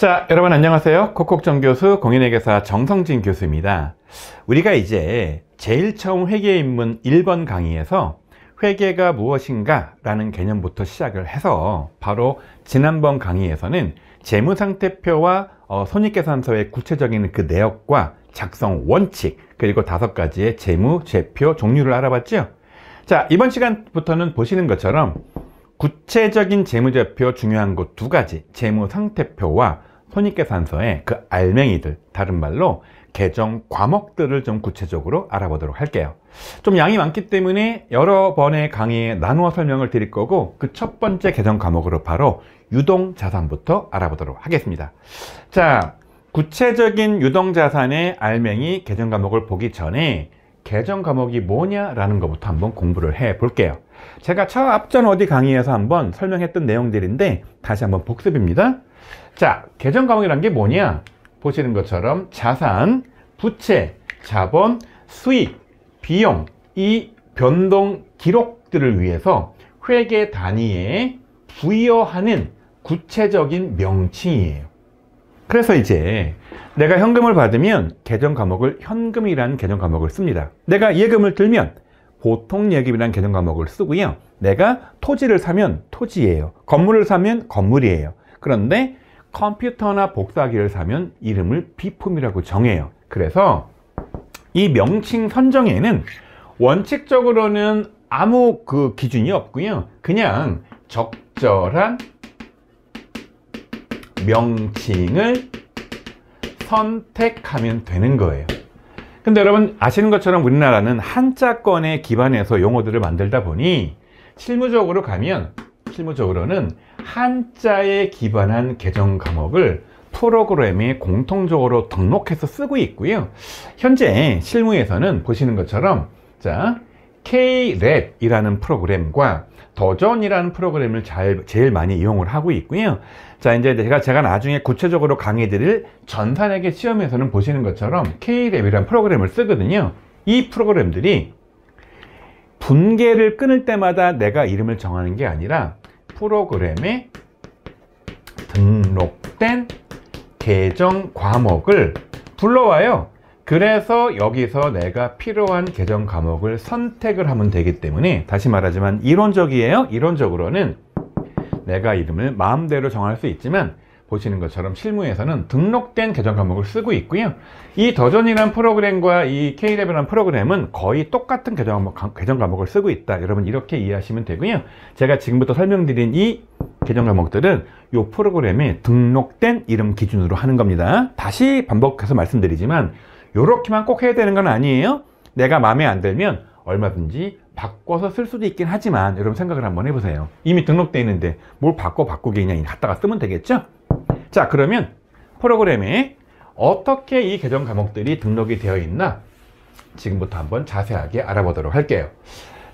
자, 여러분 안녕하세요. 콕콕정교수 공인회계사 정성진 교수입니다. 우리가 이제 제일 처음 회계 입문 1번 강의에서 회계가 무엇인가 라는 개념부터 시작을 해서 바로 지난번 강의에서는 재무상태표와 손익계산서의 구체적인 그 내역과 작성 원칙, 그리고 5가지의 재무제표 종류를 알아봤죠. 자, 이번 시간부터는 보시는 것처럼 구체적인 재무제표 중요한 것 2가지, 재무상태표와 손익계산서의 그 알맹이들, 다른 말로 계정 과목들을 좀 구체적으로 알아보도록 할게요. 좀 양이 많기 때문에 여러 번의 강의에 나누어 설명을 드릴 거고, 그 첫 번째 계정 과목으로 바로 유동자산부터 알아보도록 하겠습니다. 자, 구체적인 유동자산의 알맹이 계정 과목을 보기 전에 계정 과목이 뭐냐라는 것부터 한번 공부를 해 볼게요. 제가 앞전 어디 강의에서 한번 설명했던 내용들인데 다시 한번 복습입니다. 자, 계정 과목이란 게 뭐냐? 보시는 것처럼 자산, 부채, 자본, 수익, 비용, 이 변동 기록들을 위해서 회계 단위에 부여하는 구체적인 명칭이에요. 그래서 이제 내가 현금을 받으면 계정 과목을 현금이라는 계정 과목을 씁니다. 내가 예금을 들면 보통 예금이라는 계정 과목을 쓰고요. 내가 토지를 사면 토지예요. 건물을 사면 건물이에요. 그런데 컴퓨터나 복사기를 사면 이름을 비품이라고 정해요. 그래서 이 명칭 선정에는 원칙적으로는 아무 그 기준이 없고요. 그냥 적절한 명칭을 선택하면 되는 거예요. 근데 여러분 아시는 것처럼 우리나라는 한자권에 기반해서 용어들을 만들다 보니 실무적으로는 한자에 기반한 계정 과목을 프로그램에 공통적으로 등록해서 쓰고 있고요. 현재 실무에서는 보시는 것처럼 자, K-랩이라는 프로그램과 더존이라는 프로그램을 제일 많이 이용을 하고 있고요. 자, 이제 제가 나중에 구체적으로 강의 드릴 전산회계 시험에서는 보시는 것처럼 K-랩이라는 프로그램을 쓰거든요. 이 프로그램들이 분계를 끊을 때마다 내가 이름을 정하는 게 아니라 프로그램에 등록된 계정 과목을 불러와요. 그래서 여기서 내가 필요한 계정 과목을 선택을 하면 되기 때문에, 다시 말하지만 이론적이에요. 이론적으로는 내가 이름을 마음대로 정할 수 있지만 보시는 것처럼 실무에서는 등록된 계정 과목을 쓰고 있고요. 이 더존이라는 프로그램과 이 K-랩이라는 프로그램은 거의 똑같은 계정 과목을 쓰고 있다. 여러분 이렇게 이해하시면 되고요. 제가 지금부터 설명드린 이 계정 과목들은 이 프로그램에 등록된 이름 기준으로 하는 겁니다. 다시 반복해서 말씀드리지만 이렇게만 꼭 해야 되는 건 아니에요. 내가 마음에 안 들면 얼마든지 바꿔서 쓸 수도 있긴 하지만 여러분 생각을 한번 해보세요. 이미 등록되어 있는데 뭘 바꾸게 그냥 갖다가 쓰면 되겠죠? 자, 그러면 프로그램에 어떻게 이 계정 과목들이 등록이 되어 있나 지금부터 한번 자세하게 알아보도록 할게요.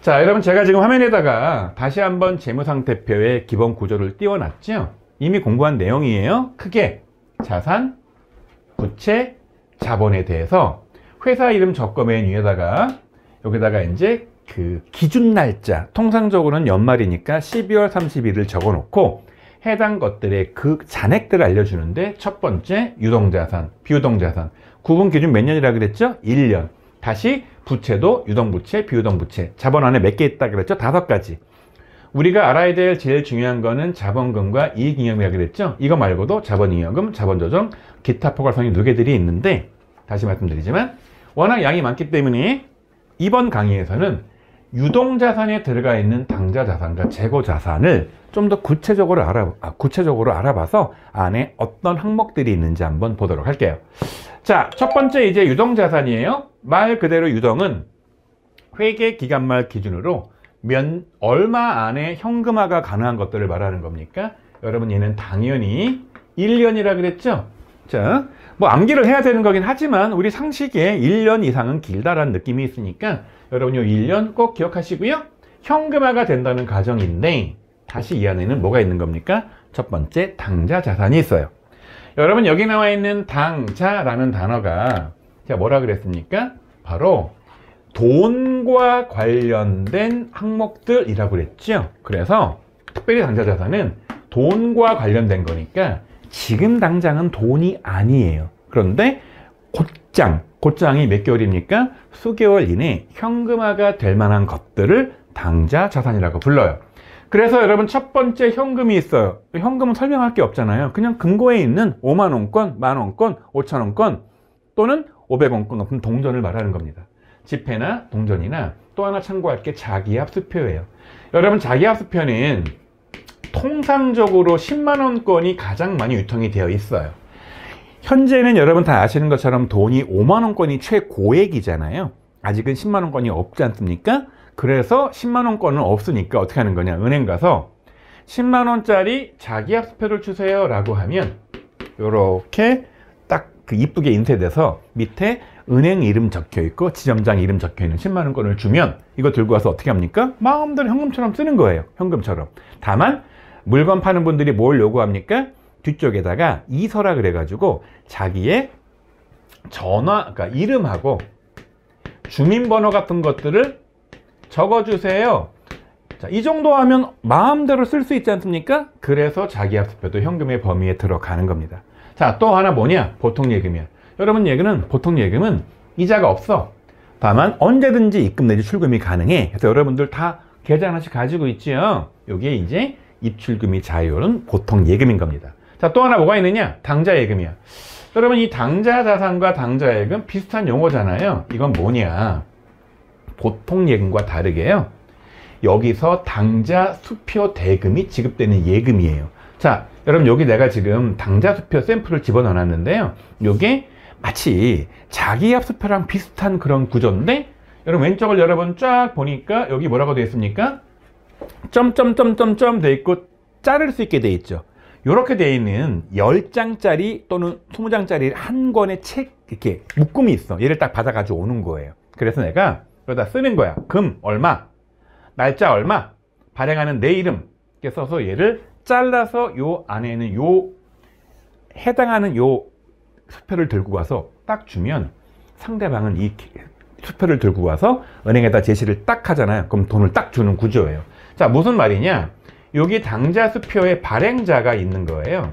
자, 여러분 제가 지금 화면에다가 다시 한번 재무상태표의 기본 구조를 띄워놨죠? 이미 공부한 내용이에요. 크게 자산, 부채, 자본에 대해서 회사 이름 적금의 위에다가 여기다가 이제 그 기준 날짜, 통상적으로는 연말이니까 12월 30일을 적어 놓고 해당 것들의 그 잔액들을 알려주는데, 첫 번째 유동자산, 비유동자산, 구분 기준 몇 년이라 그랬죠? 1년. 다시 부채도 유동부채, 비유동부채. 자본 안에 몇 개 있다 그랬죠? 5가지. 우리가 알아야 될 제일 중요한 거는 자본금과 이익잉여금이라 그랬죠? 이거 말고도 자본잉여금, 자본조정, 기타 포괄성의 누계들이 있는데, 다시 말씀드리지만 워낙 양이 많기 때문에 이번 강의에서는 유동자산에 들어가 있는 당좌자산과 재고자산을 좀 더 구체적으로 알아봐서 안에 어떤 항목들이 있는지 한번 보도록 할게요. 자, 첫 번째 이제 유동자산이에요. 말 그대로 유동은 회계 기간말 기준으로 얼마 안에 현금화가 가능한 것들을 말하는 겁니까? 여러분 얘는 당연히 1년이라 그랬죠? 자, 뭐 암기를 해야 되는 거긴 하지만 우리 상식에 1년 이상은 길다라는 느낌이 있으니까 여러분 요 1년 꼭 기억하시고요. 현금화가 된다는 가정인데 다시 이 안에는 뭐가 있는 겁니까? 첫 번째 당좌자산이 있어요. 여러분 여기 나와 있는 당자라는 단어가 제가 뭐라 그랬습니까? 바로 돈과 관련된 항목들이라고 그랬죠. 그래서 특별히 당좌자산은 돈과 관련된 거니까 지금 당장은 돈이 아니에요. 그런데 곧장이 몇 개월입니까? 수개월 이내 현금화가 될 만한 것들을 당좌 자산이라고 불러요. 그래서 여러분 첫 번째 현금이 있어요. 현금은 설명할 게 없잖아요. 그냥 금고에 있는 5만원권, 만원권, 5천원권 또는 500원권 같은 동전을 말하는 겁니다. 지폐나 동전이나 또 하나 참고할 게 자기압 수표예요. 여러분 자기압 수표는 통상적으로 10만원권이 가장 많이 유통이 되어 있어요. 현재는 여러분 다 아시는 것처럼 돈이 5만원권이 최고액이잖아요. 아직은 10만원권이 없지 않습니까? 그래서 10만원권은 없으니까 어떻게 하는 거냐, 은행 가서 10만원짜리 자기압 수표를 주세요 라고 하면 이렇게 딱 그 이쁘게 인쇄돼서 밑에 은행 이름 적혀 있고 지점장 이름 적혀 있는 10만원권을 주면 이거 들고 와서 어떻게 합니까? 마음대로 현금처럼 쓰는 거예요. 현금처럼. 다만 물건 파는 분들이 뭘 요구합니까? 뒤쪽에다가 이서라 그래가지고 자기의 전화, 그러니까 이름하고 주민번호 같은 것들을 적어주세요. 자, 이 정도 하면 마음대로 쓸 수 있지 않습니까? 그래서 자기압 수표도 현금의 범위에 들어가는 겁니다. 자, 또 하나 뭐냐? 보통 예금이야. 여러분 보통 예금은 이자가 없어. 다만 언제든지 입금 내지 출금이 가능해. 그래서 여러분들 다 계좌 하나씩 가지고 있지요. 이게 이제 입출금이 자유로운 보통 예금인 겁니다. 자, 또 하나 뭐가 있느냐? 당좌 예금이야. 여러분 이 당좌 자산과 당좌 예금 비슷한 용어잖아요. 이건 뭐냐? 보통 예금과 다르게요. 여기서 당좌 수표 대금이 지급되는 예금이에요. 자, 여러분 여기 내가 지금 당좌 수표 샘플을 집어넣어 놨는데요. 이게 마치 자기압 수표랑 비슷한 그런 구조인데, 여러분 왼쪽을 여러분 쫙 보니까 여기 뭐라고 되어 있습니까? 점점점점점 되어 있고 자를 수 있게 되어 있죠. 이렇게 되어 있는 10장짜리 또는 20장짜리 한 권의 책 이렇게 묶음이 있어. 얘를 딱 받아 가지고 오는 거예요. 그래서 내가 여기다 쓰는 거야. 금 얼마, 날짜 얼마, 발행하는 내 이름 이렇게 써서 얘를 잘라서 요 안에는 요 해당하는 요 수표를 들고 와서 딱 주면 상대방은 이 수표를 들고 와서 은행에다 제시를 딱 하잖아요. 그럼 돈을 딱 주는 구조예요. 자, 무슨 말이냐? 여기 당좌 수표의 발행자가 있는 거예요.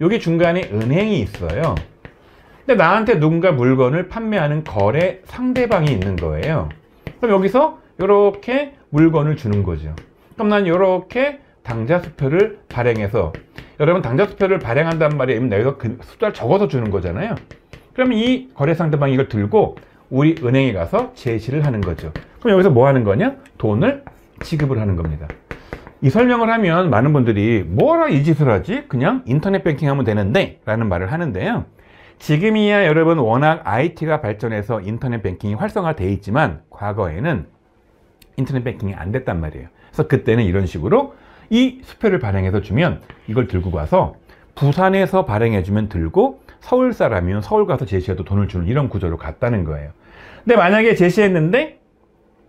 여기 중간에 은행이 있어요. 근데 나한테 누군가 물건을 판매하는 거래 상대방이 있는 거예요. 그럼 여기서 이렇게 물건을 주는 거죠. 그럼 난 이렇게 당좌 수표를 발행해서, 여러분 당좌 수표를 발행한단 말이에요. 내가 그 숫자를 적어서 주는 거잖아요. 그럼 이 거래 상대방이 이걸 들고 우리 은행에 가서 제시를 하는 거죠. 그럼 여기서 뭐 하는 거냐? 돈을 지급을 하는 겁니다. 이 설명을 하면 많은 분들이 뭐라 이 짓을 하지? 그냥 인터넷 뱅킹 하면 되는데 라는 말을 하는데요. 지금이야 여러분 워낙 IT가 발전해서 인터넷 뱅킹이 활성화되어 있지만 과거에는 인터넷 뱅킹이 안 됐단 말이에요. 그래서 그때는 이런 식으로 이 수표를 발행해서 주면 이걸 들고 가서 부산에서 발행해주면 들고 서울 사람이면 서울 가서 제시해도 돈을 주는 이런 구조로 갔다는 거예요. 근데 만약에 제시했는데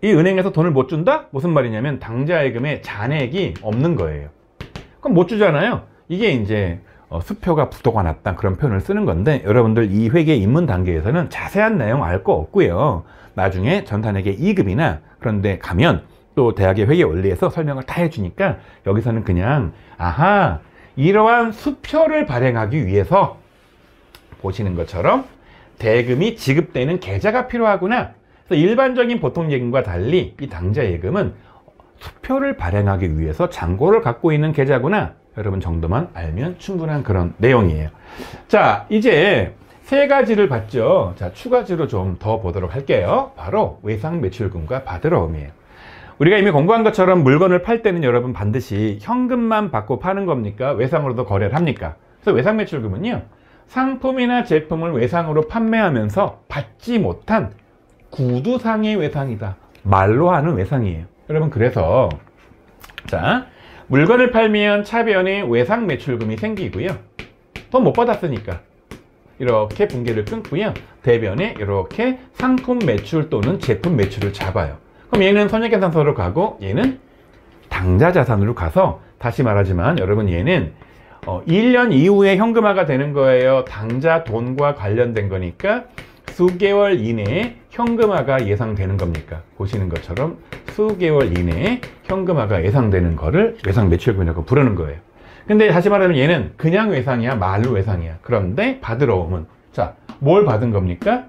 이 은행에서 돈을 못 준다? 무슨 말이냐면 당좌 예금에 잔액이 없는 거예요. 그럼 못 주잖아요. 이게 이제 수표가 부도가 났다 그런 표현을 쓰는 건데, 여러분들 이 회계 입문 단계에서는 자세한 내용 알 거 없고요. 나중에 전산회계 2급이나 그런 데 가면 또 대학의 회계 원리에서 설명을 다 해주니까 여기서는 그냥 아하, 이러한 수표를 발행하기 위해서 보시는 것처럼 대금이 지급되는 계좌가 필요하구나. 그래서 일반적인 보통 예금과 달리 이 당좌 예금은 수표를 발행하기 위해서 잔고를 갖고 있는 계좌구나. 여러분 정도만 알면 충분한 그런 내용이에요. 자, 이제 세 가지를 봤죠. 자, 추가지로 좀 더 보도록 할게요. 바로 외상 매출금과 받으러옴이에요. 우리가 이미 공부한 것처럼 물건을 팔 때는 여러분 반드시 현금만 받고 파는 겁니까? 외상으로도 거래를 합니까? 그래서 외상 매출금은요, 상품이나 제품을 외상으로 판매하면서 받지 못한 구두상의 외상이다. 말로 하는 외상이에요. 여러분 그래서 자, 물건을 팔면 차변에 외상 매출금이 생기고요. 돈 못 받았으니까 이렇게 분기를 끊고요. 대변에 이렇게 상품 매출 또는 제품 매출을 잡아요. 그럼 얘는 손익계산서로 가고 얘는 당좌 자산으로 가서, 다시 말하지만 여러분 얘는 1년 이후에 현금화가 되는 거예요. 당좌 돈과 관련된 거니까 수개월 이내에 현금화가 예상되는 겁니까? 보시는 것처럼 수개월 이내에 현금화가 예상되는 거를 외상 매출금이라고 부르는 거예요. 근데 다시 말하면 얘는 그냥 외상이야, 말로 외상이야. 그런데 받을 어음은, 자, 뭘 받은 겁니까?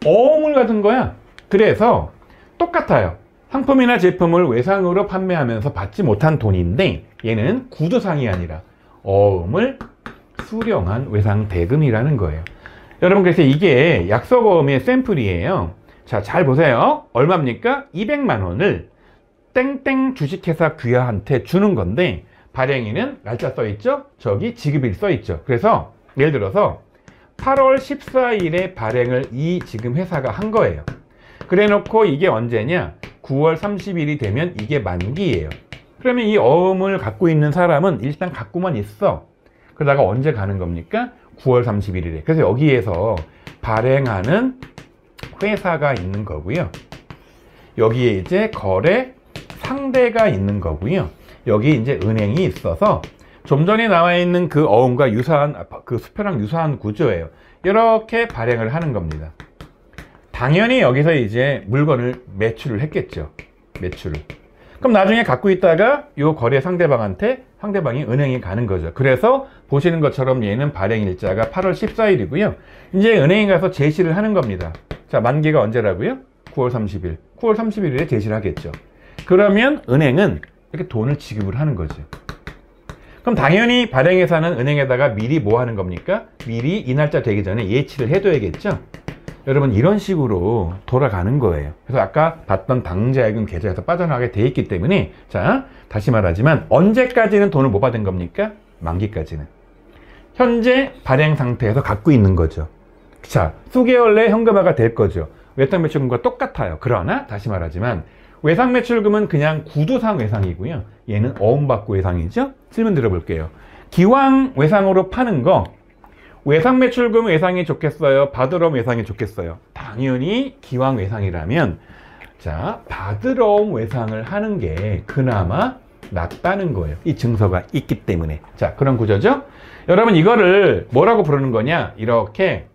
어음을 받은 거야. 그래서 똑같아요. 상품이나 제품을 외상으로 판매하면서 받지 못한 돈인데 얘는 구두상이 아니라 어음을 수령한 외상 대금이라는 거예요. 여러분, 그래서 이게 약속어음의 샘플이에요. 자, 잘 보세요. 얼마입니까? 200만 원을 땡땡 주식회사 귀하한테 주는 건데 발행일은 날짜 써있죠? 저기 지급일 써있죠. 그래서 예를 들어서 8월 14일에 발행을 이 지금 회사가 한 거예요. 그래 놓고 이게 언제냐? 9월 30일이 되면 이게 만기예요. 그러면 이 어음을 갖고 있는 사람은 일단 갖고만 있어. 그러다가 언제 가는 겁니까? 9월 31일에. 그래서 여기에서 발행하는 회사가 있는 거고요. 여기에 이제 거래 상대가 있는 거고요. 여기 이제 은행이 있어서 좀 전에 나와 있는 그 어음과 유사한, 그 수표랑 유사한 구조예요. 이렇게 발행을 하는 겁니다. 당연히 여기서 이제 물건을 매출을 했겠죠. 매출을. 그럼 나중에 갖고 있다가 요 거래 상대방한테 상대방이 은행에 가는 거죠. 그래서 보시는 것처럼 얘는 발행 일자가 8월 14일이고요. 이제 은행에 가서 제시를 하는 겁니다. 자, 만기가 언제라고요? 9월 30일. 9월 30일에 제시를 하겠죠. 그러면 은행은 이렇게 돈을 지급을 하는 거죠. 그럼 당연히 발행회사는 은행에다가 미리 뭐 하는 겁니까? 미리 이 날짜 되기 전에 예치를 해둬야겠죠. 여러분, 이런 식으로 돌아가는 거예요. 그래서 아까 봤던 당좌예금 계좌에서 빠져나가게 돼 있기 때문에, 자, 다시 말하지만 언제까지는 돈을 못 받은 겁니까? 만기까지는. 현재 발행 상태에서 갖고 있는 거죠. 자, 수개월 내에 현금화가 될 거죠. 외상매출금과 똑같아요. 그러나 다시 말하지만 외상매출금은 그냥 구두상 외상이고요. 얘는 어음받고 외상이죠. 질문 들어볼게요. 기왕 외상으로 파는 거, 외상매출금 외상이 좋겠어요? 받으러옴 외상이 좋겠어요? 당연히 기왕 외상이라면, 자, 받으러옴 외상을 하는 게 그나마 낫다는 거예요. 이 증서가 있기 때문에. 자, 그런 구조죠. 여러분, 이거를 뭐라고 부르는 거냐? 이렇게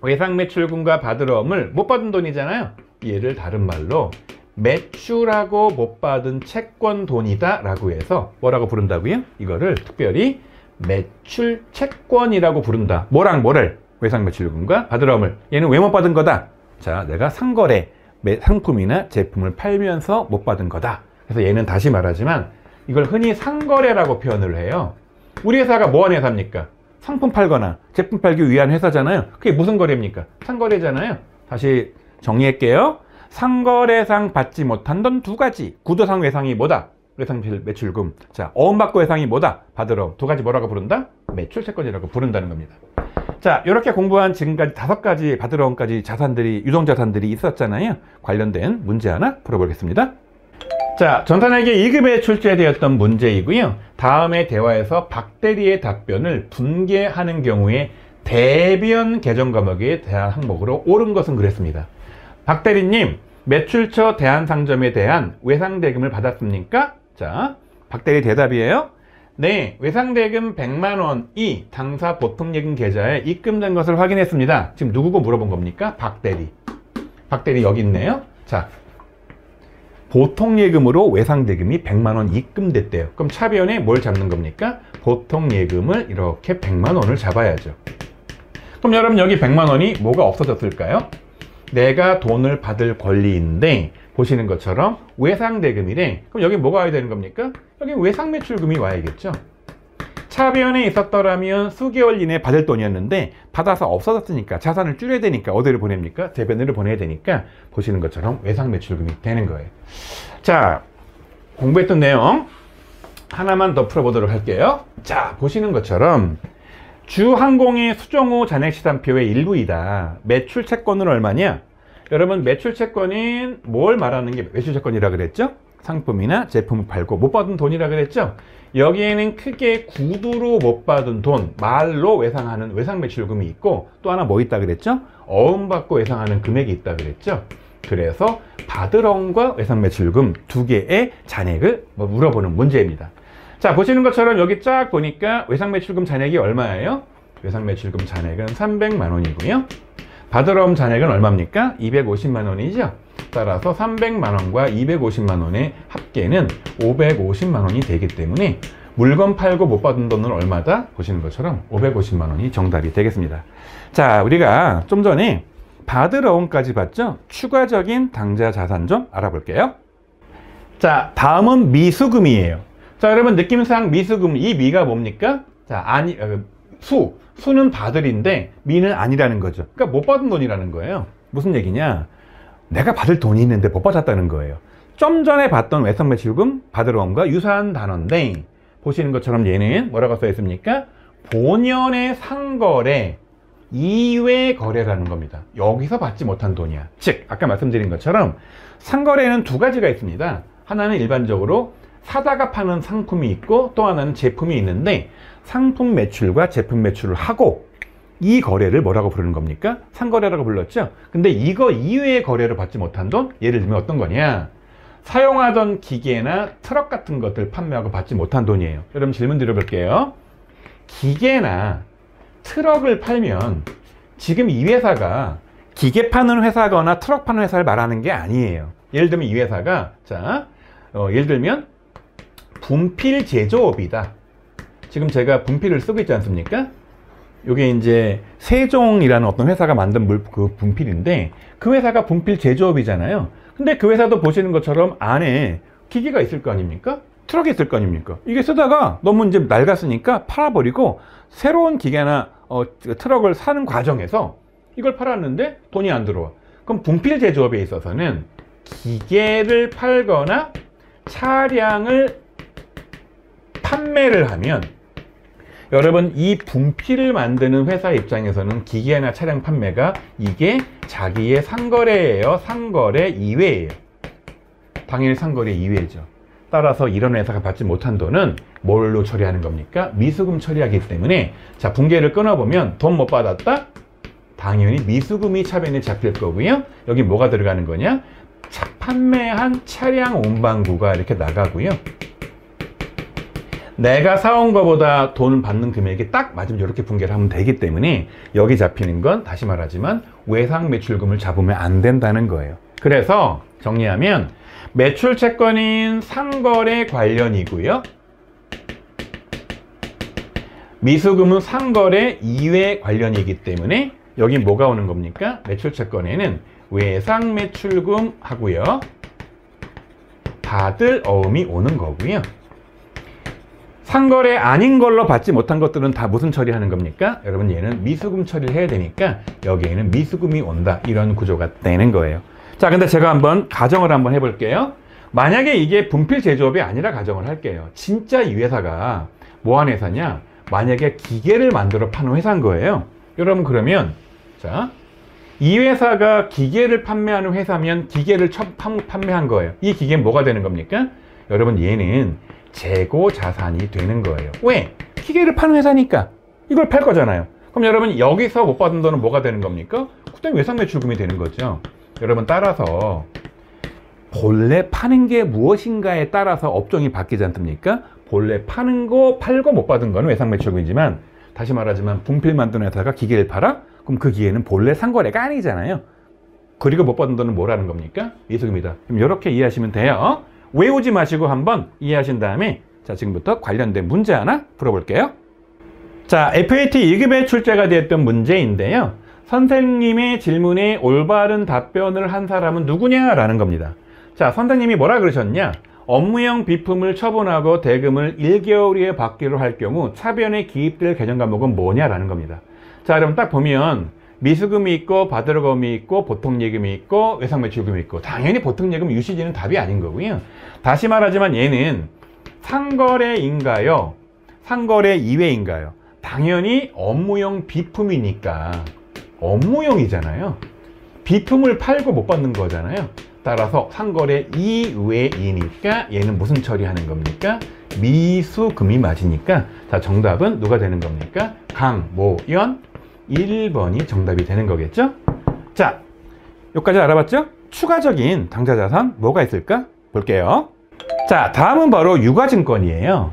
외상매출금과 받으러옴을 못 받은 돈이잖아요. 얘를 다른 말로 매출하고 못 받은 채권 돈이다 라고 해서 뭐라고 부른다고요? 이거를 특별히 매출 채권이라고 부른다. 뭐랑 뭐를? 외상매출금과 받으러옴을. 얘는 왜 못 받은 거다? 자, 내가 상거래, 상품이나 제품을 팔면서 못 받은 거다. 그래서 얘는 다시 말하지만 이걸 흔히 상거래라고 표현을 해요. 우리 회사가 뭐 하는 회사입니까? 상품 팔거나 제품 팔기 위한 회사잖아요. 그게 무슨 거래입니까? 상거래잖아요. 다시 정리할게요. 상거래상 받지 못한 돈 두 가지. 구두상 외상이 뭐다? 외상매출금. 자, 어음받고 외상이 뭐다? 받으러옴. 두 가지 뭐라고 부른다? 매출채권이라고 부른다는 겁니다. 자, 이렇게 공부한 지금까지 5가지 받으러옴까지 자산들이, 유동자산들이 있었잖아요. 관련된 문제 하나 풀어보겠습니다. 자, 전산회계 2급에 출제되었던 문제이고요. 다음의 대화에서 박대리의 답변을 분개하는 경우에 대변 개정 과목에 대한 항목으로 옳은 것은 그랬습니다. 박대리님, 매출처 대한상점에 대한 외상대금을 받았습니까? 자, 박대리 대답이에요. 네, 외상대금 100만 원이 당사 보통예금 계좌에 입금된 것을 확인했습니다. 지금 누구고 물어본 겁니까? 박대리. 박대리 여기 있네요. 자, 보통예금으로 외상대금이 100만 원 입금됐대요. 그럼 차변에 뭘 잡는 겁니까? 보통예금을 이렇게 100만 원을 잡아야죠. 그럼 여러분, 여기 100만 원이 뭐가 없어졌을까요? 내가 돈을 받을 권리인데 보시는 것처럼 외상대금이래. 그럼 여기 뭐가 와야 되는 겁니까? 여기 외상매출금이 와야겠죠. 차변에 있었더라면 수개월 이내에 받을 돈이었는데 받아서 없어졌으니까 자산을 줄여야 되니까 어디를 보냅니까? 대변으로 보내야 되니까 보시는 것처럼 외상매출금이 되는 거예요. 자, 공부했던 내용 하나만 더 풀어보도록 할게요. 자, 보시는 것처럼 주항공의 수정후 잔액시산표의 일부이다. 매출채권은 얼마냐? 여러분, 매출채권은 뭘 말하는 게 매출채권이라 그랬죠? 상품이나 제품을 팔고 못 받은 돈이라 그랬죠? 여기에는 크게 구두로 못 받은 돈, 말로 외상하는 외상매출금이 있고 또 하나 뭐 있다 그랬죠? 어음받고 외상하는 금액이 있다 그랬죠? 그래서 받으러옴과 외상매출금 두 개의 잔액을 물어보는 문제입니다. 자, 보시는 것처럼 여기 쫙 보니까 외상매출금 잔액이 얼마예요? 외상매출금 잔액은 300만 원이고요. 받으러옴 잔액은 얼마입니까? 250만 원이죠. 따라서 300만 원과 250만 원의 합계는 550만 원이 되기 때문에 물건 팔고 못 받은 돈은 얼마다? 보시는 것처럼 550만 원이 정답이 되겠습니다. 자, 우리가 좀 전에 받으러 온까지 봤죠? 추가적인 당좌 자산 좀 알아볼게요. 자, 다음은 미수금이에요. 자, 여러분 느낌상 미수금, 이 미가 뭡니까? 자, 수는 받을인데 미는 아니라는 거죠. 그러니까 못 받은 돈이라는 거예요. 무슨 얘기냐? 내가 받을 돈이 있는데 못 받았다는 거예요. 좀 전에 봤던 외상매출금 받으러 온과 유사한 단어인데, 보시는 것처럼 얘는 뭐라고 써 있습니까? 본연의 상거래 이외 거래라는 겁니다. 여기서 받지 못한 돈이야. 즉 아까 말씀드린 것처럼 상거래는 두 가지가 있습니다. 하나는 일반적으로 사다가 파는 상품이 있고, 또 하나는 제품이 있는데, 상품 매출과 제품 매출을 하고 이 거래를 뭐라고 부르는 겁니까? 상거래라고 불렀죠. 근데 이거 이외의 거래를 받지 못한 돈, 예를 들면 어떤 거냐, 사용하던 기계나 트럭 같은 것들 판매하고 받지 못한 돈이에요. 여러분 질문 드려볼게요. 기계나 트럭을 팔면 지금 이 회사가 기계 파는 회사거나 트럭 파는 회사를 말하는 게 아니에요. 예를 들면 이 회사가, 예를 들면 분필 제조업이다. 지금 제가 분필을 쓰고 있지 않습니까? 이게 이제 세종이라는 어떤 회사가 만든 그 분필인데, 그 회사가 분필 제조업이잖아요. 근데 그 회사도 보시는 것처럼 안에 기계가 있을 거 아닙니까? 트럭이 있을 거 아닙니까? 이게 쓰다가 너무 이제 낡았으니까 팔아버리고 새로운 기계나 트럭을 사는 과정에서 이걸 팔았는데 돈이 안 들어와. 그럼 분필 제조업에 있어서는 기계를 팔거나 차량을 판매를 하면, 여러분 이 분필을 만드는 회사 입장에서는 기계나 차량 판매가 이게 자기의 상거래예요, 상거래 이외예요. 당연히 상거래 이외죠. 따라서 이런 회사가 받지 못한 돈은 뭘로 처리하는 겁니까? 미수금 처리하기 때문에, 자, 분계를 끊어보면 돈 못 받았다? 당연히 미수금이 차변에 잡힐 거고요. 여기 뭐가 들어가는 거냐? 판매한 차량 운반구가 이렇게 나가고요. 내가 사온 거보다 돈 받는 금액이 딱 맞으면 이렇게 분계를 하면 되기 때문에, 여기 잡히는 건 다시 말하지만 외상 매출금을 잡으면 안 된다는 거예요. 그래서 정리하면 매출 채권인 상거래 관련이고요, 미수금은 상거래 이외 관련이기 때문에 여기 뭐가 오는 겁니까? 매출 채권에는 외상 매출금 하고요, 받을 어음이 오는 거고요. 상거래 아닌 걸로 받지 못한 것들은 다 무슨 처리하는 겁니까? 여러분 얘는 미수금 처리를 해야 되니까 여기에는 미수금이 온다, 이런 구조가 되는 거예요. 자, 근데 제가 한번 가정을 한번 해볼게요. 만약에 이게 분필 제조업이 아니라 가정을 할게요. 진짜 이 회사가 뭐한 회사냐? 만약에 기계를 만들어 파는 회사인 거예요. 여러분 그러면, 자, 이 회사가 기계를 판매하는 회사면 기계를 판매한 거예요. 이 기계는 뭐가 되는 겁니까? 여러분 얘는 재고 자산이 되는 거예요. 왜? 기계를 파는 회사니까 이걸 팔 거잖아요. 그럼 여러분 여기서 못 받은 돈은 뭐가 되는 겁니까? 그때 외상 매출금이 되는 거죠. 여러분 따라서 본래 파는 게 무엇인가에 따라서 업종이 바뀌지 않습니까? 본래 파는 거 팔고 못 받은 거는 외상 매출금이지만, 다시 말하지만 분필 만드는 회사가 기계를 팔아? 그럼 그 기계는 본래 상거래가 아니잖아요. 그리고 못 받은 돈은 뭐라는 겁니까? 미수금이다. 그럼 이렇게 이해하시면 돼요. 외우지 마시고 한번 이해하신 다음에, 자, 지금부터 관련된 문제 하나 풀어볼게요. 자, FAT 2급에 출제가 되었던 문제인데요. 선생님의 질문에 올바른 답변을 한 사람은 누구냐라는 겁니다. 자, 선생님이 뭐라 그러셨냐? 업무용 비품을 처분하고 대금을 1개월 후에 받기로 할 경우 차변에 기입될 개정 과목은 뭐냐라는 겁니다. 자, 여러분 딱 보면 미수금이 있고 받으러금이 있고 보통예금이 있고 외상매출금이 있고, 당연히 보통예금 유시지는 답이 아닌 거고요. 다시 말하지만 얘는 상거래인가요? 상거래 이외인가요? 당연히 업무용 비품이니까 업무용이잖아요. 비품을 팔고 못 받는 거잖아요. 따라서 상거래 이외이니까 얘는 무슨 처리하는 겁니까? 미수금이 맞으니까, 자, 정답은 누가 되는 겁니까? 강모연 1번이 정답이 되는 거겠죠? 자, 여기까지 알아봤죠? 추가적인 당좌자산 뭐가 있을까? 볼게요. 자, 다음은 바로 유가증권이에요.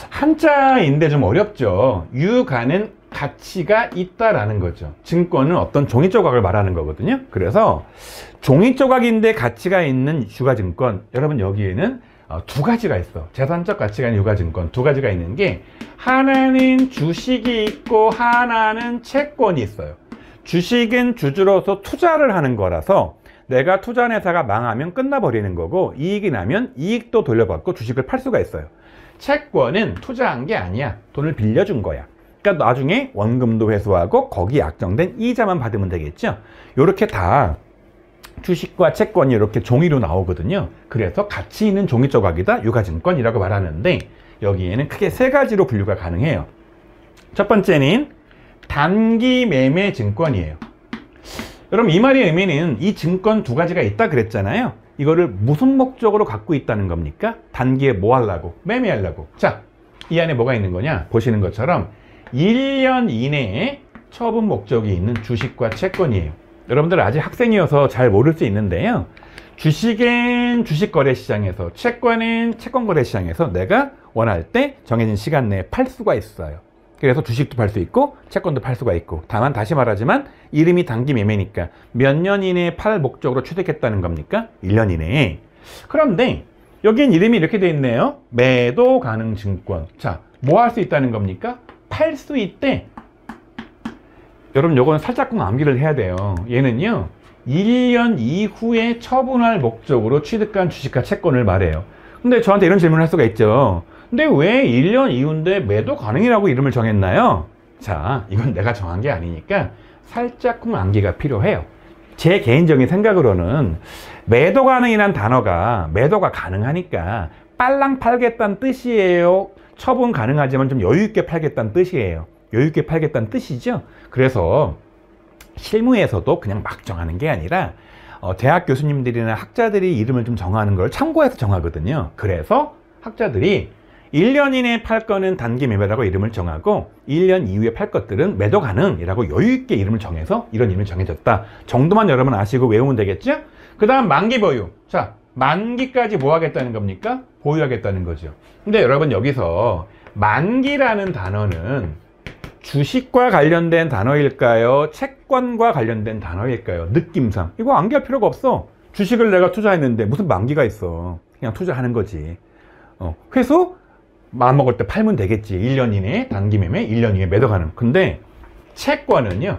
한자인데 좀 어렵죠. 유가는 가치가 있다라는 거죠. 증권은 어떤 종이 조각을 말하는 거거든요. 그래서 종이 조각인데 가치가 있는 유가증권, 여러분 여기에는 두 가지가 있어. 재산적 가치가 있는 유가증권 두 가지가 있는 게, 하나는 주식이 있고 하나는 채권이 있어요. 주식은 주주로서 투자를 하는 거라서 내가 투자한 회사가 망하면 끝나버리는 거고, 이익이 나면 이익도 돌려받고 주식을 팔 수가 있어요. 채권은 투자한 게 아니야. 돈을 빌려준 거야. 그러니까 나중에 원금도 회수하고 거기에 약정된 이자만 받으면 되겠죠. 이렇게 다 주식과 채권이 이렇게 종이로 나오거든요. 그래서 가치 있는 종이 조각이다 유가증권이라고 말하는데, 여기에는 크게 세 가지로 분류가 가능해요. 첫 번째는 단기 매매 증권이에요. 여러분, 이 말의 의미는 이 증권 두 가지가 있다 그랬잖아요. 이거를 무슨 목적으로 갖고 있다는 겁니까? 단기에 뭐 하려고? 매매하려고. 자, 이 안에 뭐가 있는 거냐? 보시는 것처럼 1년 이내에 처분 목적이 있는 주식과 채권이에요. 여러분들 아직 학생이어서 잘 모를 수 있는데요, 주식은 주식거래시장에서, 채권은 채권거래시장에서 내가 원할 때 정해진 시간 내에 팔 수가 있어요. 그래서 주식도 팔 수 있고 채권도 팔 수가 있고, 다만 다시 말하지만 이름이 단기 매매니까 몇 년 이내에 팔 목적으로 취득했다는 겁니까? 1년 이내에. 그런데 여긴 이름이 이렇게 돼 있네요. 매도 가능 증권. 자, 뭐 할 수 있다는 겁니까? 팔 수 있대. 여러분, 요건 살짝 암기를 해야 돼요. 얘는요, 1년 이후에 처분할 목적으로 취득한 주식과 채권을 말해요. 근데 저한테 이런 질문을 할 수가 있죠. 근데 왜 1년 이후인데 매도 가능이라고 이름을 정했나요? 자, 이건 내가 정한 게 아니니까 살짝쿵 암기가 필요해요. 제 개인적인 생각으로는 매도 가능이란 단어가 매도가 가능하니까 빨랑 팔겠다는 뜻이에요? 처분 가능하지만 좀 여유 있게 팔겠다는 뜻이에요? 여유 있게 팔겠다는 뜻이죠. 그래서 실무에서도 그냥 막 정하는 게 아니라 대학 교수님들이나 학자들이 이름을 좀 정하는 걸 참고해서 정하거든요. 그래서 학자들이 1년 이내에 팔 거는 단기 매매라고 이름을 정하고, 1년 이후에 팔 것들은 매도 가능이라고 여유 있게 이름을 정해서 이런 이름이 정해졌다 정도만 여러분 아시고 외우면 되겠죠? 그 다음 만기 보유. 자, 만기까지 뭐 하겠다는 겁니까? 보유하겠다는 거죠. 근데 여러분, 여기서 만기라는 단어는 주식과 관련된 단어일까요? 채권과 관련된 단어일까요? 느낌상 이거 암기할 필요가 없어. 주식을 내가 투자했는데 무슨 만기가 있어. 그냥 투자하는 거지. 회수 마음먹을 때 팔면 되겠지. 1년 이내에 단기 매매, 1년 이후에 매도 가능. 근데 채권은요,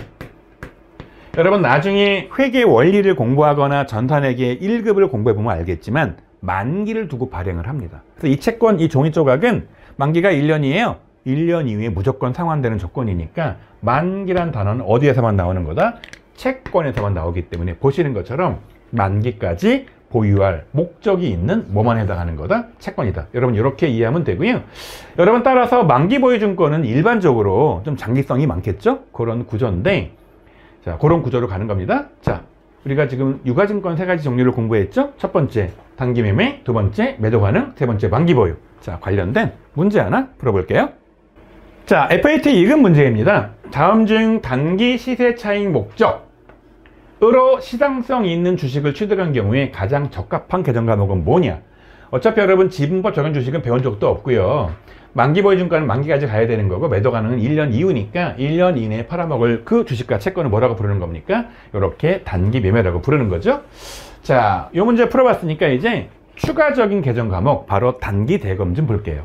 여러분 나중에 회계 원리를 공부하거나 전산회계 1급을 공부해보면 알겠지만 만기를 두고 발행을 합니다. 그래서 이 채권, 이 종이 조각은 만기가 1년이에요. 1년 이후에 무조건 상환되는 조건이니까 만기란 단어는 어디에서만 나오는 거다? 채권에서만 나오기 때문에 보시는 것처럼 만기까지 보유할 목적이 있는 뭐만 해당하는 거다? 채권이다. 여러분 이렇게 이해하면 되고요. 여러분 따라서 만기 보유 증권은 일반적으로 좀 장기성이 많겠죠? 그런 구조인데, 자, 그런 구조로 가는 겁니다. 자, 우리가 지금 유가증권 세 가지 종류를 공부했죠? 첫 번째 단기 매매, 두 번째 매도 가능, 세 번째 만기 보유. 자, 관련된 문제 하나 풀어볼게요. 자, FAT 2급 문제입니다. 다음 중 단기 시세 차익 목적 으로 시장성 있는 주식을 취득한 경우에 가장 적합한 계정 과목은 뭐냐? 어차피 여러분 지분법 적용 주식은 배운 적도 없고요. 만기 보유 증권은 만기까지 가야 되는 거고, 매도 가능은 1년 이후니까 1년 이내에 팔아먹을 그 주식과 채권을 뭐라고 부르는 겁니까? 이렇게 단기 매매라고 부르는 거죠. 자, 이 문제 풀어봤으니까 이제 추가적인 계정 과목, 바로 단기 대금 좀 볼게요.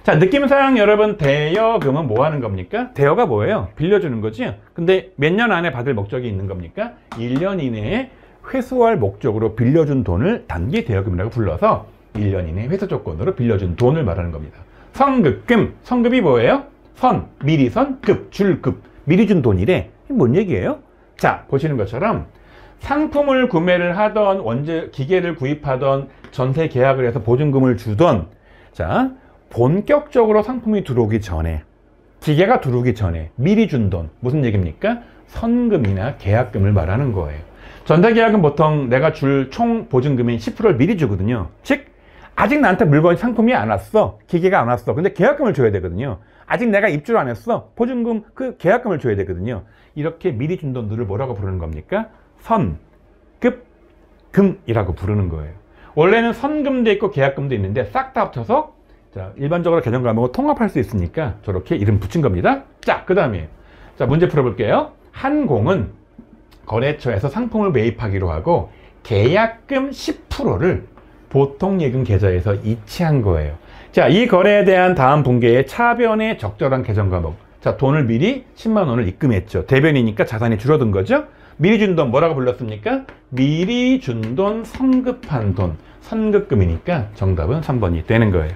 자, 느낌상 여러분 대여금은 뭐 하는 겁니까? 대여가 뭐예요? 빌려주는 거지. 근데 몇 년 안에 받을 목적이 있는 겁니까? 1년 이내에 회수할 목적으로 빌려준 돈을 단기 대여금이라고 불러서 1년 이내 회수 조건으로 빌려준 돈을 말하는 겁니다. 선급금, 선급이 뭐예요? 선, 미리 선, 급, 줄급, 미리 준 돈이래. 이게 뭔 얘기예요? 자, 보시는 것처럼 상품을 구매를 하던, 기계를 구입하던, 전세 계약을 해서 보증금을 주던, 자, 본격적으로 상품이 들어오기 전에, 기계가 들어오기 전에 미리 준 돈, 무슨 얘기입니까? 선금이나 계약금을 말하는 거예요. 전세계약은 보통 내가 줄 총 보증금의 10%를 미리 주거든요. 즉, 아직 나한테 물건이, 상품이 안 왔어, 기계가 안 왔어. 근데 계약금을 줘야 되거든요. 아직 내가 입주를 안 했어, 보증금, 그 계약금을 줘야 되거든요. 이렇게 미리 준 돈들을 뭐라고 부르는 겁니까? 선급금이라고 부르는 거예요. 원래는 선금도 있고 계약금도 있는데 싹 다 합쳐서, 자, 일반적으로 계정 과목을 통합할 수 있으니까 저렇게 이름 붙인 겁니다. 자, 그 다음에, 자, 문제 풀어볼게요. 한 공은 거래처에서 상품을 매입하기로 하고 계약금 10%를 보통 예금 계좌에서 이체한 거예요. 자, 이 거래에 대한 다음 분기에 차변의 적절한 계정 과목. 자, 돈을 미리 10만 원을 입금했죠. 대변이니까 자산이 줄어든 거죠. 미리 준 돈 뭐라고 불렀습니까? 미리 준 돈, 선급한 돈. 선급금이니까 정답은 3번이 되는 거예요.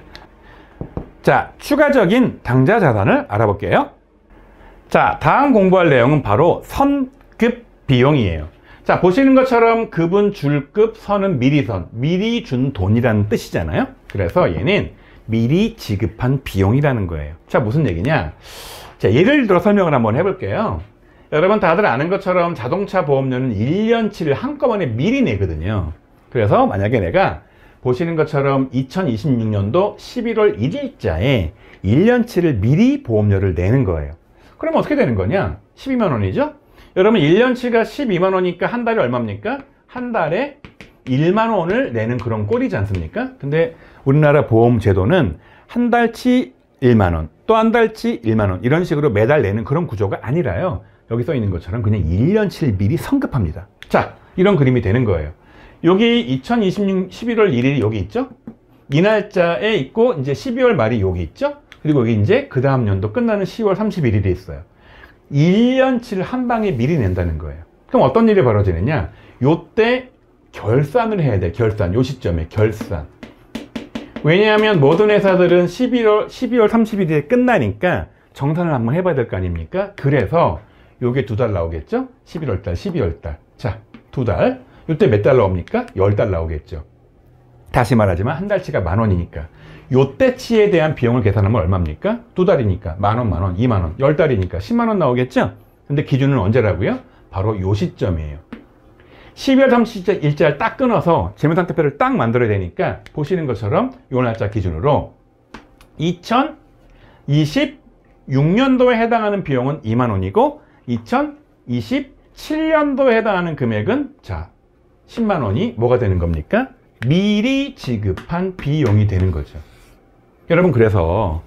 자, 추가적인 당좌 자산을 알아볼게요. 자, 다음 공부할 내용은 바로 선급 비용이에요. 자, 보시는 것처럼 급은 줄급, 선은 미리 선. 미리 준 돈이라는 뜻이잖아요. 그래서 얘는 미리 지급한 비용이라는 거예요. 자, 무슨 얘기냐? 자, 예를 들어 설명을 한번 해볼게요. 여러분 다들 아는 것처럼 자동차 보험료는 1년치를 한꺼번에 미리 내거든요. 그래서 만약에 내가 보시는 것처럼 2026년도 11월 1일자에 1년치를 미리 보험료를 내는 거예요. 그럼 어떻게 되는 거냐? 12만 원이죠? 여러분 1년치가 12만 원이니까 한 달에 얼마입니까? 한 달에 1만 원을 내는 그런 꼴이지 않습니까? 근데 우리나라 보험 제도는 한 달치 1만 원, 또 한 달치 1만 원 이런 식으로 매달 내는 그런 구조가 아니라요. 여기 써 있는 것처럼 그냥 1년치를 미리 선급합니다. 자, 이런 그림이 되는 거예요. 여기 2026 11월 1일이 여기 있죠? 이 날짜에 있고 이제 12월 말이 여기 있죠? 그리고 여기 이제 그 다음 연도 끝나는 10월 31일이 있어요. 1년치를 한 방에 미리 낸다는 거예요. 그럼 어떤 일이 벌어지느냐? 요때 결산을 해야 돼. 결산. 요 시점에 결산. 왜냐하면 모든 회사들은 12월 30일에 끝나니까 정산을 한번 해봐야 될 거 아닙니까? 그래서 요게 2달 나오겠죠? 11월달, 12월달. 자, 2달. 요때 몇 달 나옵니까? 10달 나오겠죠. 다시 말하지만 한 달치가 10,000원이니까. 요때치에 대한 비용을 계산하면 얼마입니까? 2달이니까 10,000원, 20,000원, 10달이니까 10만원 나오겠죠? 근데 기준은 언제라고요? 바로 요 시점이에요. 12월 30일자를 딱 끊어서 재무상태표를 딱 만들어야 되니까 보시는 것처럼 요 날짜 기준으로 2026년도에 해당하는 비용은 2만원이고 2027년도에 해당하는 금액은 자 10만원이 뭐가 되는 겁니까? 미리 지급한 비용이 되는 거죠. 여러분 그래서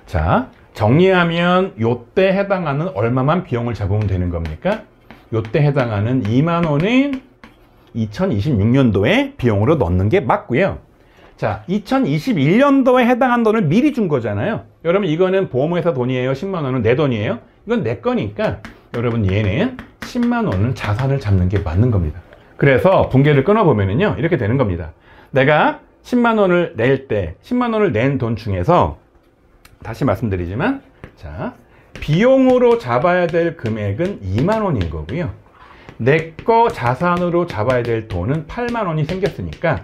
자 정리하면 요때 해당하는 얼마만 비용을 잡으면 되는 겁니까? 요때 해당하는 2만원은 2026년도에 비용으로 넣는 게 맞고요. 자 2021년도에 해당한 돈을 미리 준 거잖아요. 여러분 이거는 보험회사 돈이에요? 10만원은 내 돈이에요? 이건 내 거니까 여러분 얘는 10만원은 자산을 잡는 게 맞는 겁니다. 그래서 분계를 끊어보면요 이렇게 되는 겁니다. 내가 10만원을 낼 때 10만원을 낸 돈 중에서 다시 말씀드리지만 자 비용으로 잡아야 될 금액은 2만원인 거고요. 내 거 자산으로 잡아야 될 돈은 8만원이 생겼으니까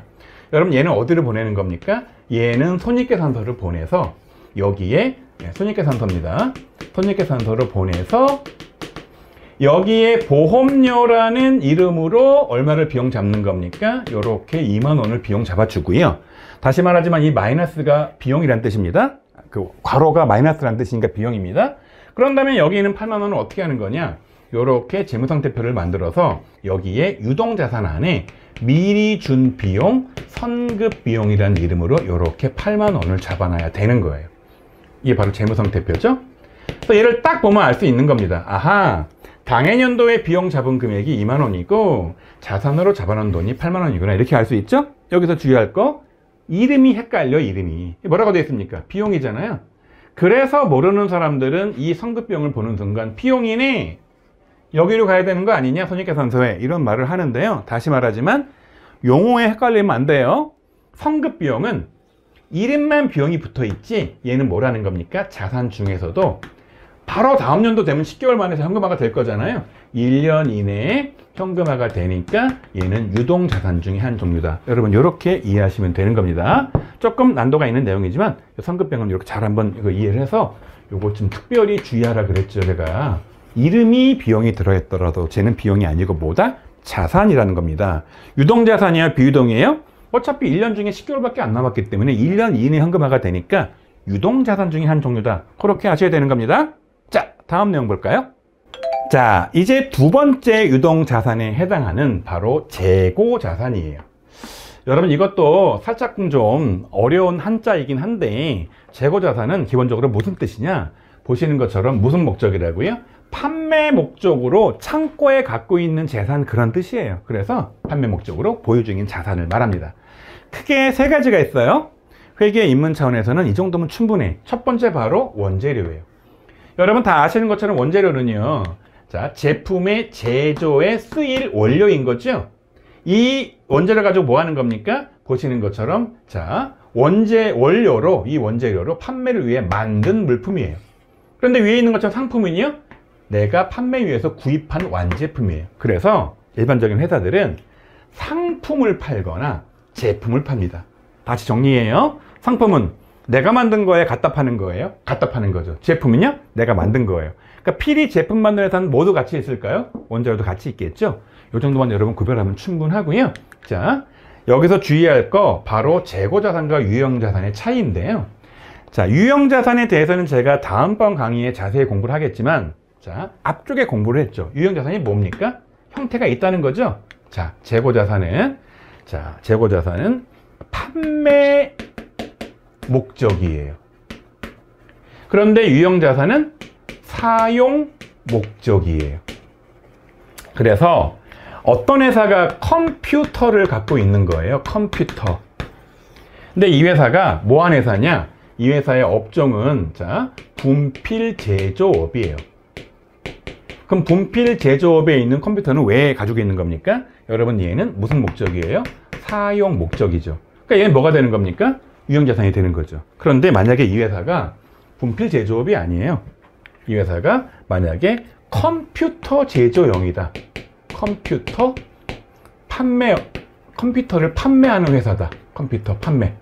여러분 얘는 어디를 보내는 겁니까? 얘는 손익계산서를 보내서 여기에 손익계산서입니다. 손익계산서를 보내서 여기에 보험료라는 이름으로 얼마를 비용 잡는 겁니까? 요렇게 2만원을 비용 잡아주고요. 다시 말하지만 이 마이너스가 비용이란 뜻입니다. 그 괄호가 마이너스란 뜻이니까 비용입니다. 그런 다음에 여기는 8만원을 어떻게 하는 거냐? 요렇게 재무상태표를 만들어서 여기에 유동자산 안에 미리 준 비용, 선급 비용이라는 이름으로 요렇게 8만원을 잡아놔야 되는 거예요. 이게 바로 재무상태표죠? 그래서 얘를 딱 보면 알 수 있는 겁니다. 아하, 당해년도에 비용 잡은 금액이 2만원이고 자산으로 잡아놓은 돈이 8만원이구나 이렇게 알 수 있죠? 여기서 주의할 거 이름이 헷갈려. 이름이 뭐라고 되어 있습니까? 비용이잖아요. 그래서 모르는 사람들은 이 선급비용을 보는 순간 비용이네 여기로 가야 되는 거 아니냐 손익계산서에 이런 말을 하는데요. 다시 말하지만 용어에 헷갈리면 안 돼요. 선급비용은 이름만 비용이 붙어 있지 얘는 뭐라는 겁니까? 자산 중에서도 바로 다음 연도 되면 10개월 만에 현금화가 될 거잖아요. 1년 이내에 현금화가 되니까 얘는 유동자산 중에 한 종류다. 여러분 이렇게 이해하시면 되는 겁니다. 조금 난도가 있는 내용이지만 선급비용은 이렇게 잘 한번 이해를 해서 요거 좀 특별히 주의하라 그랬죠. 제가 이름이 비용이 들어있더라도 쟤는 비용이 아니고 뭐다? 자산이라는 겁니다. 유동자산이야 비유동이에요? 어차피 1년 중에 10개월밖에 안 남았기 때문에 1년 이내에 현금화가 되니까 유동자산 중에 한 종류다. 그렇게 아셔야 되는 겁니다. 자, 다음 내용 볼까요? 자, 이제 두 번째 유동자산에 해당하는 바로 재고자산이에요. 여러분 이것도 살짝 좀 어려운 한자이긴 한데 재고자산은 기본적으로 무슨 뜻이냐? 보시는 것처럼 무슨 목적이라고요? 판매 목적으로 창고에 갖고 있는 재산 그런 뜻이에요. 그래서 판매 목적으로 보유 중인 자산을 말합니다. 크게 세 가지가 있어요. 회계 입문 차원에서는 이 정도면 충분해. 첫 번째 바로 원재료예요. 여러분 다 아시는 것처럼 원재료는요, 자, 제품의 제조에 쓰일 원료인 거죠. 이 원재료 가지고 뭐 하는 겁니까? 보시는 것처럼, 자, 원료로, 이 원재료로 판매를 위해 만든 물품이에요. 그런데 위에 있는 것처럼 상품은요, 내가 판매 위해서 구입한 완제품이에요. 그래서 일반적인 회사들은 상품을 팔거나 제품을 팝니다. 다시 정리해요. 상품은 내가 만든 거에 갖다 파는 거예요. 갖다 파는 거죠. 제품은요, 내가 만든 거예요. 그러니까 필히 제품 만드는 회사는 모두 같이 있을까요? 원재료도 같이 있겠죠. 이 정도만 여러분 구별하면 충분하고요. 자, 여기서 주의할 거 바로 재고자산과 유형자산의 차이인데요. 자, 유형자산에 대해서는 제가 다음번 강의에 자세히 공부를 하겠지만, 자, 앞쪽에 공부를 했죠. 유형자산이 뭡니까? 형태가 있다는 거죠. 자, 재고자산은 판매 목적이에요. 그런데 유형자산은 사용 목적이에요. 그래서 어떤 회사가 컴퓨터를 갖고 있는 거예요. 컴퓨터. 근데 이 회사가 뭐한 회사냐? 이 회사의 업종은, 자, 분필 제조업이에요. 그럼 분필 제조업에 있는 컴퓨터는 왜 가지고 있는 겁니까? 여러분, 얘는 무슨 목적이에요? 사용 목적이죠. 그러니까 얘는 뭐가 되는 겁니까? 유형자산이 되는 거죠. 그런데 만약에 이 회사가 분필 제조업이 아니에요. 이 회사가 만약에 컴퓨터 제조용이다. 컴퓨터를 판매하는 회사다. 컴퓨터 판매.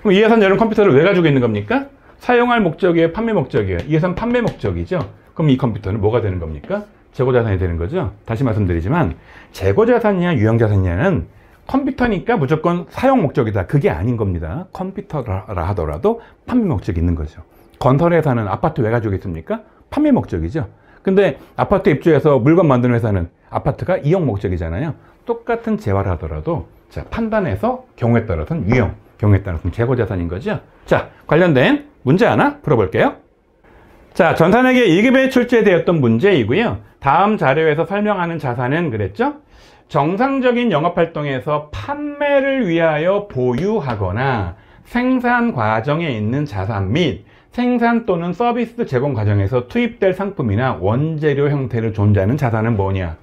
그럼 이 회사는 여러분 컴퓨터를 왜 가지고 있는 겁니까? 사용할 목적이에요? 판매 목적이에요? 이 회사는 판매 목적이죠. 그럼 이 컴퓨터는 뭐가 되는 겁니까? 재고자산이 되는 거죠. 다시 말씀드리지만 재고자산이냐 유형자산이냐는 컴퓨터니까 무조건 사용 목적이다. 그게 아닌 겁니다. 컴퓨터라 하더라도 판매 목적이 있는 거죠. 건설회사는 아파트 왜 가지고 있습니까? 판매 목적이죠. 근데 아파트 입주해서 물건 만드는 회사는 아파트가 이용 목적이잖아요. 똑같은 재화를 하더라도, 자, 판단해서 경우에 따라서는 유형, 경우에 따라서는 재고자산인 거죠. 자, 관련된 문제 하나 풀어볼게요. 자, 전산회계 1급에 출제되었던 문제이고요. 다음 자료에서 설명하는 자산은 그랬죠? 정상적인 영업활동에서 판매를 위하여 보유하거나 생산 과정에 있는 자산 및 생산 또는 서비스 제공 과정에서 투입될 상품이나 원재료 형태를 존재하는 자산은 뭐냐?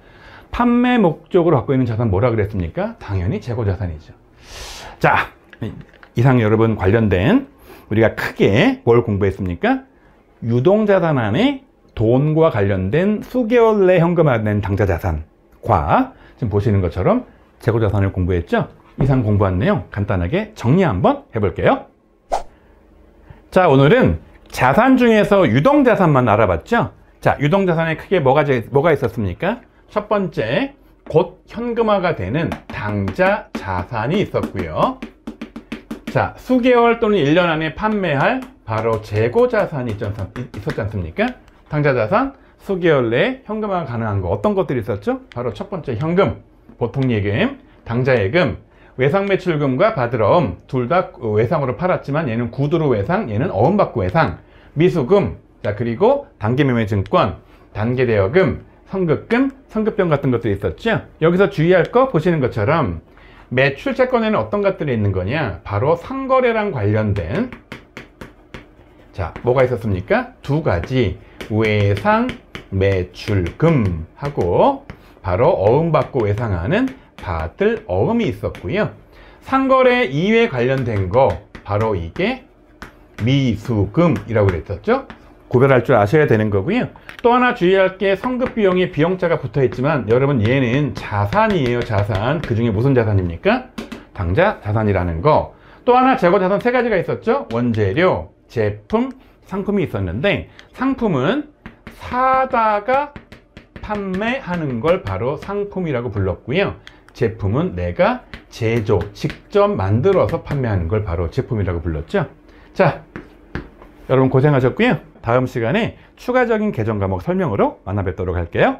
판매 목적으로 갖고 있는 자산 뭐라 그랬습니까? 당연히 재고자산이죠. 자, 이상 여러분 관련된 우리가 크게 뭘 공부했습니까? 유동자산 안에 돈과 관련된 수개월 내 현금화된 당좌자산과 지금 보시는 것처럼 재고자산을 공부했죠? 이상 공부한 내용 간단하게 정리 한번 해볼게요. 자, 오늘은 자산 중에서 유동자산만 알아봤죠? 자, 유동자산에 크게 뭐가 있었습니까? 첫 번째, 곧 현금화가 되는 당좌자산이 있었고요. 자, 수개월 또는 1년 안에 판매할 바로 재고자산이 있었지 않습니까? 당좌자산, 수개월 내에 현금화가 가능한 거 어떤 것들이 있었죠? 바로 첫 번째 현금, 보통예금, 당좌예금, 외상매출금과 받으러움 둘 다 외상으로 팔았지만 얘는 구두로 외상, 얘는 어음받고 외상, 미수금, 자, 그리고 단기매매증권, 단계대여금, 선급금, 선급병 같은 것들이 있었죠. 여기서 주의할 거 보시는 것처럼 매출채권에는 어떤 것들이 있는 거냐? 바로 상거래랑 관련된, 자, 뭐가 있었습니까? 두 가지, 외상 매출금 하고 바로 어음받고 외상하는 받을 어음이 있었고요. 상거래 이외에 관련된 거 바로 이게 미수금이라고 그랬었죠. 구별할 줄 아셔야 되는 거고요. 또 하나 주의할 게 선급비용에 비용자가 붙어 있지만 여러분 얘는 자산이에요. 자산. 그 중에 무슨 자산입니까? 당좌자산이라는 거. 또 하나 재고자산 세 가지가 있었죠. 원재료, 제품, 상품이 있었는데 상품은 사다가 판매하는 걸 바로 상품이라고 불렀고요. 제품은 내가 제조, 직접 만들어서 판매하는 걸 바로 제품이라고 불렀죠. 자, 여러분 고생하셨고요. 다음 시간에 추가적인 개정 과목 설명으로 만나 뵙도록 할게요.